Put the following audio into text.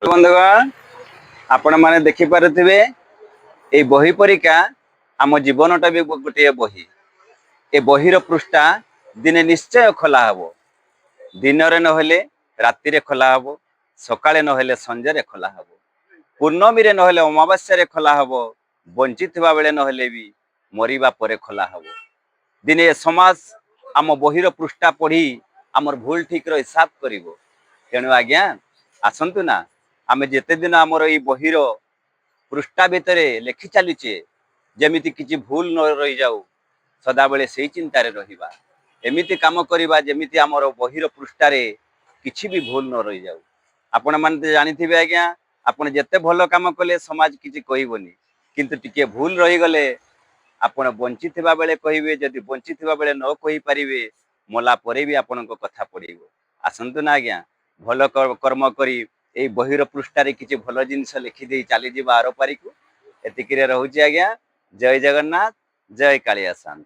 बंधुगण आपण मैंने देखिपे ये बही परिका आम जीवनटा भी गोटे बही ए बहीर पृष्ठा दिने निश्चय खोला हब दिन नहेले राति खोला हब सकाळे नहेले संजे खोला हब पूर्णमी रे नहेले अमावास्या खोला हब बंची बेले नहेले भी मरिबा परे खोला हब दिने समाज आम बहीर पृष्ठा पढ़ी आमर भूल ठीक हिसाब करिवो तेणु आज्ञा आसंतु ना आमे जेते दिन आमर ई बहीर पृष्ठा भितर लेखि चलीचे जमिति किछि भूल न रही जाऊ सदा बेले सेही चिंतारे रहिबा एमिति काम करिबा जेमिति आमर बहीर पृष्ठारे किछि भी भूल न रही जाऊ। आपण माने जानिथिबे आज्ञा आपण जेते भलो काम कले समाज किछि कहिबोनी किंतु टिके भूल रही गले आपण बंची थिबा बेले कहिबे जदि बंची थिबा बेले न कहि परिबे मला परे भी आपनको कथा पड़िबो। आसंतु ना आज्ञा भलो कर्म करी ए बहीर पृष्ठारे किछि भलो जिनिस लिखि देई चली जिबा आरो पारिकु एतिकिरे रहूची आज्ञा। जय जगन्नाथ जय कालिया शांत।